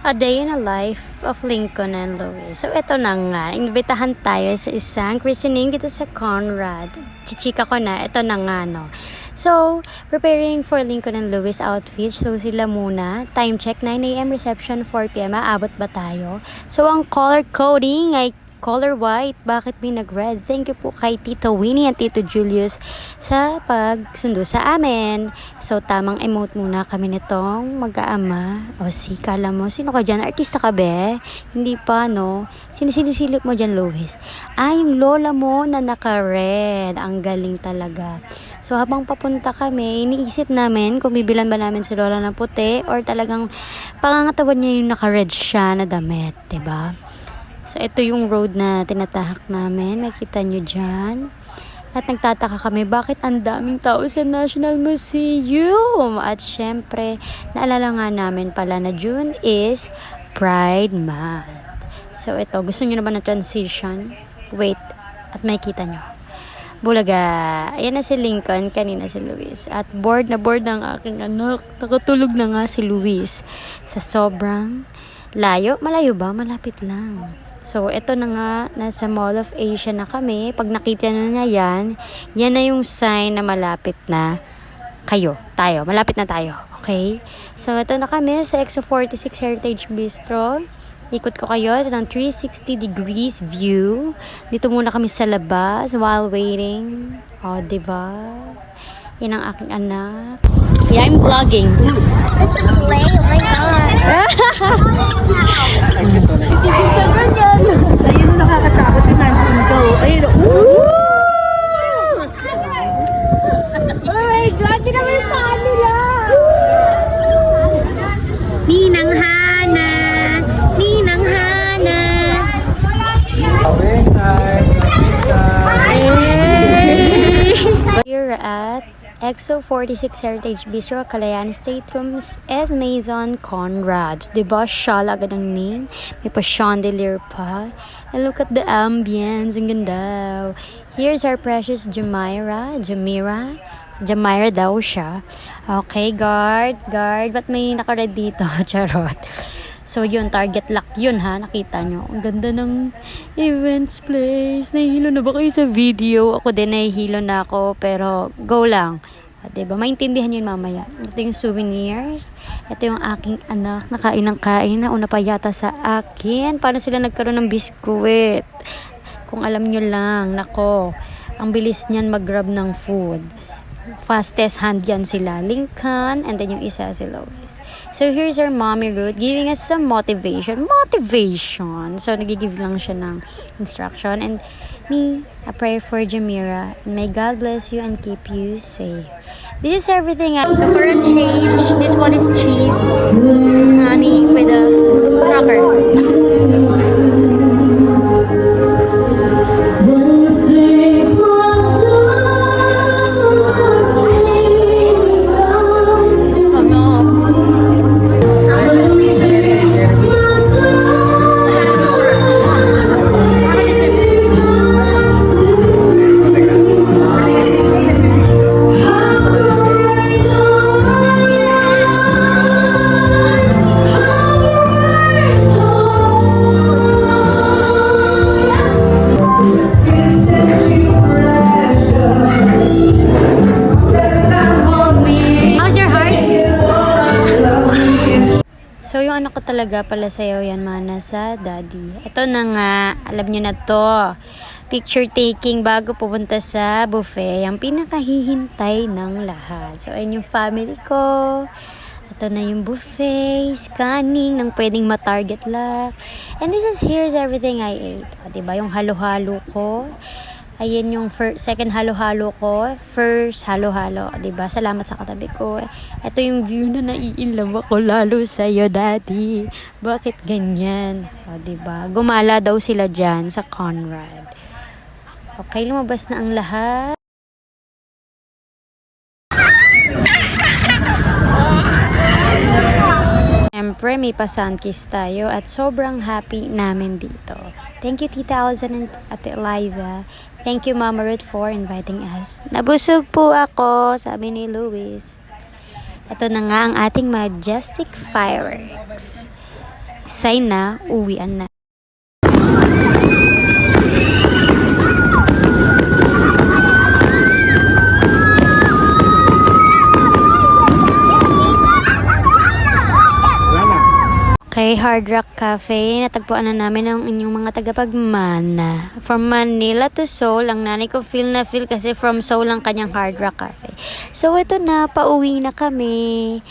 A Day in a Life of Lincoln and Louis. So, ito na nga. Imbitahan tayo sa isang christening dito sa Conrad. Chichika ko na. Ito na nga, no. So, preparing for Lincoln and Louis outfit. So, sila muna. Time check, 9 a.m. reception, 4 p.m. Aabot ba tayo? So, ang color coding ay color white. Bakit may nag-red? Thank you po kay Tito Winnie and Tito Julius sa pagsundo sa amin. So, tamang emote muna kami nitong mag-aama. O, kala mo, sino ka dyan? Artista ka be? Hindi pa, no? Sinisilip mo dyan, Louis? Yung lola mo na naka-red. Ang galing talaga. So, habang papunta kami, iniisip namin kung bibilan ba namin si lola ng puti or talagang pangangatawan niya yung naka-red siya na damit. Diba? So, ito yung road na tinatahak namin. Makita nyo dyan. At nagtataka kami, bakit ang daming tao sa National Museum? At syempre, naalala nga namin pala na June is Pride Month. So, ito. Gusto nyo na ba na transition? Wait. At makita nyo. Bulaga. Ayan na si Lincoln. Kanina si Luis. At bored na bored ang aking anak. Nakatulog na nga si Luis. Sa sobrang layo. Malayo ba? Malapit lang. So, ito na nga, nasa Mall of Asia na kami. Pag nakita nyo na yan na yung sign na malapit na tayo. Malapit na tayo. Okay? So, ito na kami sa EXO46 Heritage Bistro. Ikot ko kayo ng 360 degrees view. Dito muna kami sa labas while waiting. O, diba? Yan ang aking anak. Yeah, I'm vlogging. It's a play. Oh my God. Isa ganyan. Ayun ang nakakatakot yung nandun go. Ayun, Oh my God, di naman yung paan nila. Ninang Hana. Ninang Hana. Here at EXO46 Heritage Bistro, Kalayaan Staterooms, S. Maison, Conrad. Diba? Shala agad ang name. May pa chandelier pa. And look at the ambience. Ang ganda. Here's our precious Jamira. Jamira daw siya. Okay, guard. Ba't may naka-red dito? Charot. So, yun, target lock yun, ha? Nakita nyo. Ang ganda ng events place. Nahihilo na ba kayo sa video? Ako din, nahihilo na ako. Pero, go lang. Diba? Maintindihan yun mamaya. Ito yung souvenirs. Ito yung aking anak. Nakain ng kain. Nauna pa yata sa akin. Paano sila nagkaroon ng biskuit? Kung alam nyo lang. Nako. Ang bilis niyan mag-grab ng food. Fastest hand yan sila, Lincoln, and then yung isa si Lois. So, here's our mommy Ruth giving us some motivation. So, nagigive lang siya ng instruction. And me, a prayer for Jamira. And may God bless you and keep you safe. This is everything. So, for a change, this one is cheese, honey, with a cracker. So, yung anak ko talaga pala sa'yo, yan mana sa daddy. Ito na nga, alam nyo na to. Picture taking bago pupunta sa buffet. Yung pinakahihintay ng lahat. So, ayun yung family ko. Ito na yung buffet, scanning ng pwedeng ma-target lock. And here's everything I ate. Diba? Yung halo-halo ko. Ayan yung second halo-halo ko. First halo-halo. Diba? Salamat sa katabi ko. Ito yung view na naiinlove ako lalo sa'yo, daddy. Bakit ganyan? Diba? Gumala daw sila dyan sa Conrad. Okay, lumabas na ang lahat. Siyempre, may pa-sunkiss tayo at sobrang happy namin dito. Thank you, Tita Alzan and Ate Eliza. Thank you, Mama Ruth, for inviting us. Nabusog po ako, sabi ni Luis. Ito na nga ang ating majestic fireworks. Sign na, uwian na. Kay Hard Rock Cafe, natagpuan na namin ang inyong mga tagapagmana. From Manila to Seoul, ang nanay ko feel na feel kasi from Seoul ang kanyang Hard Rock Cafe. So ito na, pauwi na kami.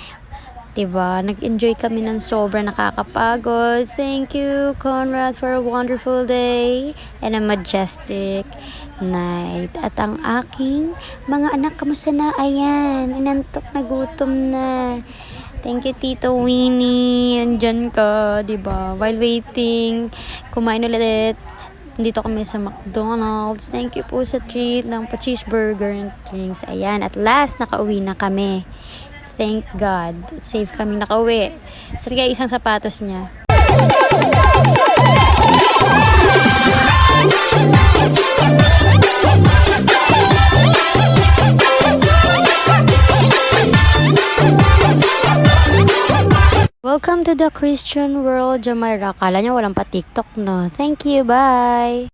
Diba? Nag-enjoy kami ng sobra, nakakapagod. Thank you, Conrad, for a wonderful day and a majestic night. At ang aking mga anak, kamusta na? Ayan, inantok na, gutom na. Thank you, Tito Winnie. Andyan ka, diba? While waiting, kumain ulit. Dito kami sa McDonald's. Thank you po sa treat ng pa-cheeseburger and drinks. Ayan, at last, nakauwi na kami. Thank God. Safe kami nakauwi. Sige, isang sapatos niya. Welcome to the Christian world, Jamira. Kala niya walang pa TikTok, no? Thank you, bye!